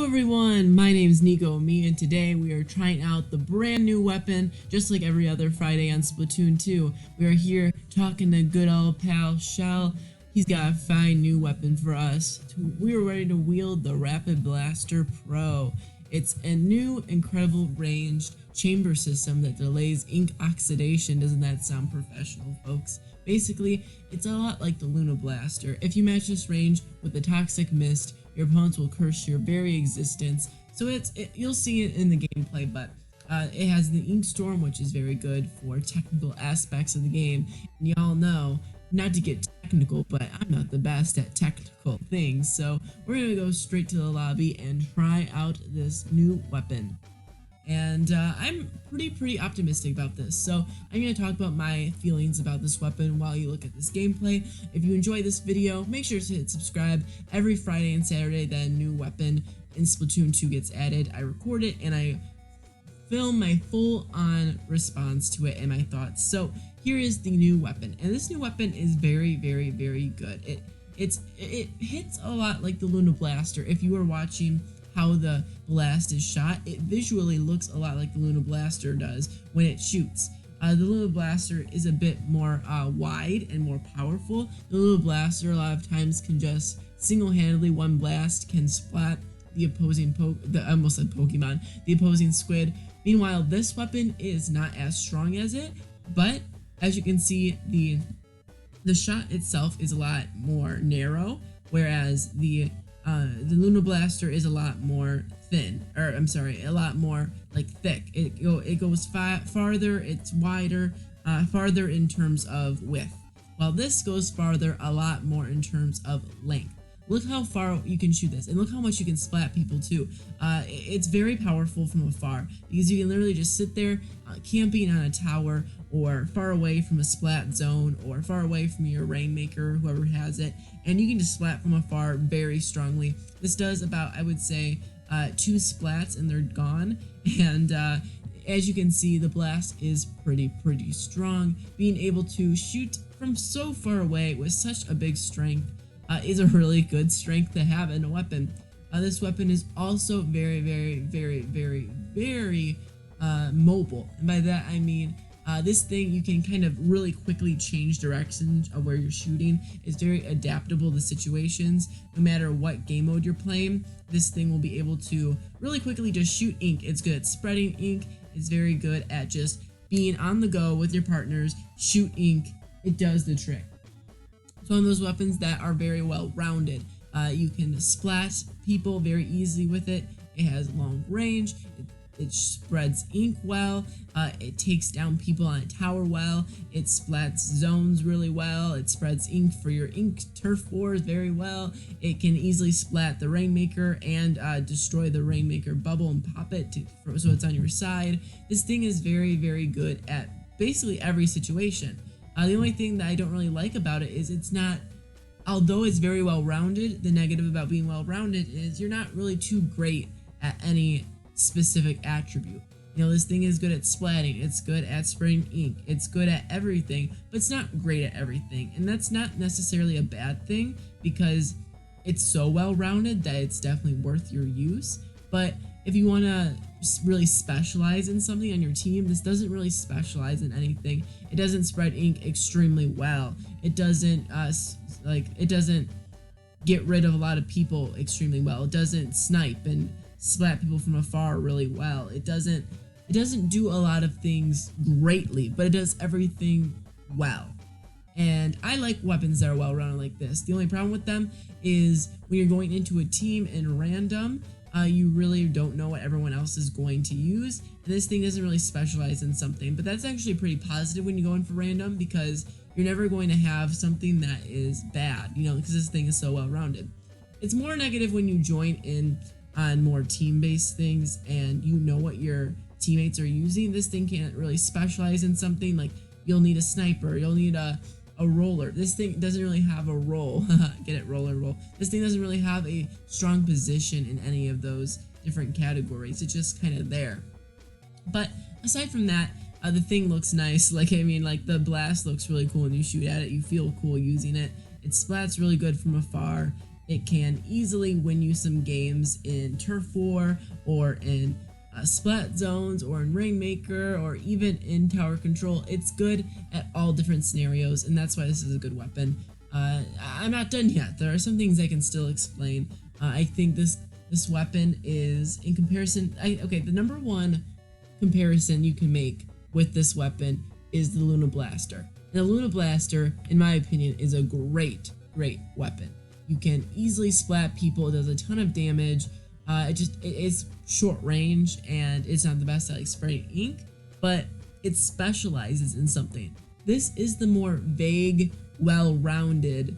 Everyone, my name is Nico Me, and today we are trying out the brand new weapon, just like every other Friday on Splatoon 2. We are here talking to good old pal Shell. He's got a fine new weapon for us. We are ready to wield the Rapid Blaster Pro. It's a new, incredible ranged chamber system that delays ink oxidation. Doesn't that sound professional, folks? Basically, it's a lot like the Luna Blaster. If you match this range with the Toxic Mist, your opponents will curse your very existence. So you'll see it in the gameplay, but it has the Ink Storm, which is very good for technical aspects of the game. And y'all know, not to get technical, but I'm not the best at technical things. So we're gonna go straight to the lobby and try out this new weapon. And I'm pretty optimistic about this. So I'm going to talk about my feelings about this weapon while you look at this gameplay. If you enjoy this video, make sure to hit subscribe. Every Friday and Saturday that a new weapon in Splatoon 2 gets added, I record it and I film my full-on response to it and my thoughts. So here is the new weapon, and this new weapon is very good. It hits a lot like the Luna Blaster. If you are watching how the blast is shot, it visually looks a lot like the Luna Blaster does when it shoots. The Luna Blaster is a bit more wide and more powerful. The Luna Blaster a lot of times can just single-handedly, one blast can splat the opposing I almost said Pokemon, the opposing squid. Meanwhile, this weapon is not as strong as it, but as you can see, the shot itself is a lot more narrow, whereas the Luna Blaster is a lot more thin, or I'm sorry, a lot more like thick. It goes farther, it's wider, farther in terms of width, while this goes farther a lot more in terms of length. Look how far you can shoot this, and look how much you can splat people too. It's very powerful from afar, because you can literally just sit there camping on a tower, or far away from a splat zone, or far away from your Rainmaker, whoever has it, and you can just splat from afar very strongly. This does about, I would say, 2 splats and they're gone, and as you can see, the blast is pretty strong. Being able to shoot from so far away with such a big strength is a really good strength to have in a weapon. This weapon is also very mobile, and by that I mean this thing, you can kind of really quickly change directions of where you're shooting. It's very adaptable to situations. No matter what game mode you're playing, this thing will be able to really quickly just shoot ink. It's good at spreading ink. It's very good at just being on the go with your partners, shoot ink. It does the trick. It's one of those weapons that are very well rounded. You can splat people very easily with it. It has long range. It spreads ink well, it takes down people on a tower well, it splats zones really well, it spreads ink for your ink turf wars very well, it can easily splat the Rainmaker and destroy the Rainmaker bubble and pop it so it's on your side. This thing is very good at basically every situation. The only thing that I don't really like about it is it's not, although it's very well rounded, the negative about being well rounded is you're not really too great at any specific attribute. You know, this thing is good at splatting, it's good at spraying ink, it's good at everything, but it's not great at everything, and that's not necessarily a bad thing, because it's so well rounded that it's definitely worth your use. But if you want to really specialize in something on your team, this doesn't really specialize in anything. It doesn't spread ink extremely well, it doesn't it doesn't get rid of a lot of people extremely well, it doesn't snipe and splat people from afar really well. It doesn't do a lot of things greatly, but it does everything well. And I like weapons that are well rounded like this. The only problem with them is when you're going into a team in random, you really don't know what everyone else is going to use, and this thing doesn't really specialize in something. But that's actually pretty positive when you go in for random, because you're never going to have something that is bad, you know, because this thing is so well rounded. It's more negative when you join in on more team-based things and you know what your teammates are using. This thing can't really specialize in something. Like, you'll need a sniper, you'll need a roller. This thing doesn't really have a role. Get it? Roll. This thing doesn't really have a strong position in any of those different categories. It's just kind of there. But aside from that, the thing looks nice. Like, I mean, like, the blast looks really cool when you shoot at it. You feel cool using it. It splats really good from afar. it can easily win you some games in Turf War or in Splat Zones or in Rainmaker or even in Tower Control. It's good at all different scenarios, and that's why this is a good weapon. I'm not done yet. There are some things I can still explain. I think this weapon is, in comparison, okay, the number one comparison you can make with this weapon is the Luna Blaster. And the Luna Blaster, in my opinion, is a great weapon. You can easily splat people. It does a ton of damage. It's short range, and it's not the best at like spraying ink, but it specializes in something. This is the more vague, well-rounded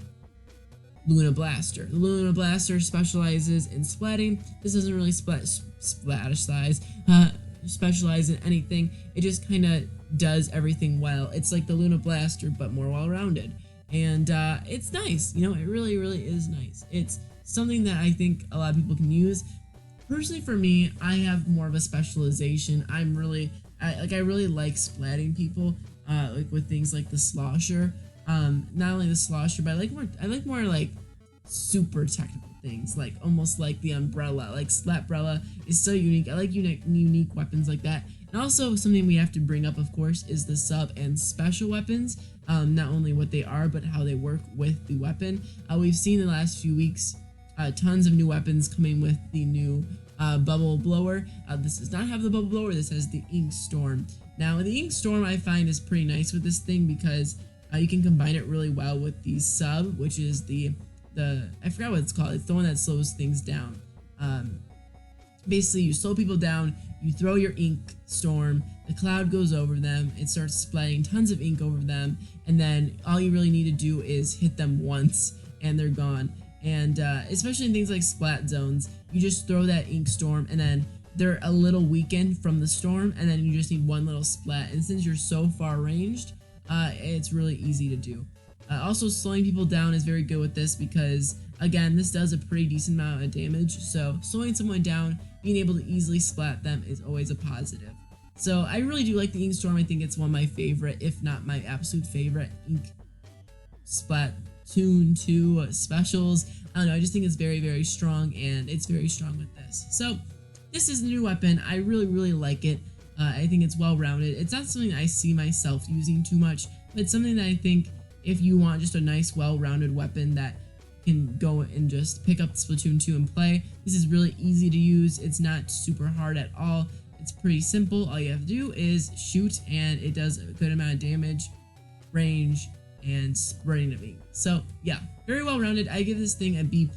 Luna Blaster. The Luna Blaster specializes in splatting. This doesn't really specialize in anything. It just kind of does everything well. It's like the Luna Blaster, but more well-rounded. And it's nice, you know, it really is nice. It's something that I think a lot of people can use. Personally, for me, I have more of a specialization. I really like splatting people, like with things like the Slosher. Not only the Slosher, but I like more like super technical things, like almost like the Umbrella. Like Splatbrella is so unique. I like unique weapons like that. And also something we have to bring up, of course, is the sub and special weapons. Not only what they are, but how they work with the weapon. We've seen in the last few weeks tons of new weapons coming with the new bubble blower. This does not have the bubble blower. This has the Ink Storm. Now, the Ink Storm I find is pretty nice with this thing because you can combine it really well with the sub, which is the I forgot what it's called. It's the one that slows things down. Basically, you slow people down, you throw your Ink Storm, the cloud goes over them, it starts splaying tons of ink over them, and then all you really need to do is hit them once, and they're gone. And especially in things like Splat Zones, you just throw that Ink Storm, and then they're a little weakened from the storm, and then you just need one little splat. And since you're so far ranged, it's really easy to do. Also, slowing people down is very good with this because, again, this does a pretty decent amount of damage. So slowing someone down, being able to easily splat them is always a positive. So I really do like the Ink Storm. I think it's one of my favorite, if not my absolute favorite, Ink Splatoon 2 specials. I don't know, I just think it's very strong, and it's very strong with this. So this is the new weapon. I really like it. I think it's well-rounded. It's not something I see myself using too much, but it's something that I think if you want just a nice, well-rounded weapon that can go and just pick up Splatoon 2 and play, this is really easy to use. It's not super hard at all. It's pretty simple. All you have to do is shoot, and it does a good amount of damage, range, and spreading of ink. So yeah, very well-rounded. I give this thing a B+,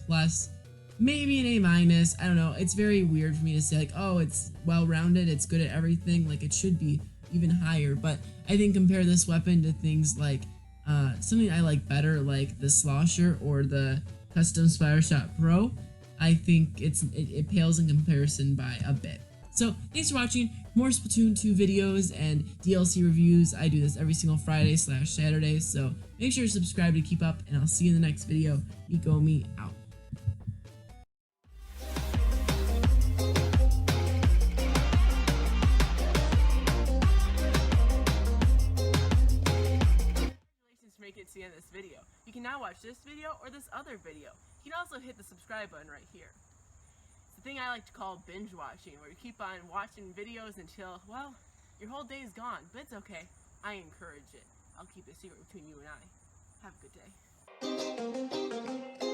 maybe an A-. I don't know. It's very weird for me to say like, oh, it's well-rounded, it's good at everything. Like, it should be even higher. But I think compare this weapon to things like something I like better, like the Slosher or the Custom Spider Shot Pro. I think it pales in comparison by a bit. So thanks for watching. More Splatoon 2 videos and DLC reviews. I do this every single Friday/Saturday, so make sure to subscribe to keep up, and I'll see you in the next video. Me out. Congratulations for making it to the end of this video. You can now watch this video or this other video. You can also hit the subscribe button right here. Thing I like to call binge watching, where you keep on watching videos until, well, your whole day is gone. But it's okay. I encourage it. I'll keep it a secret between you and I. Have a good day.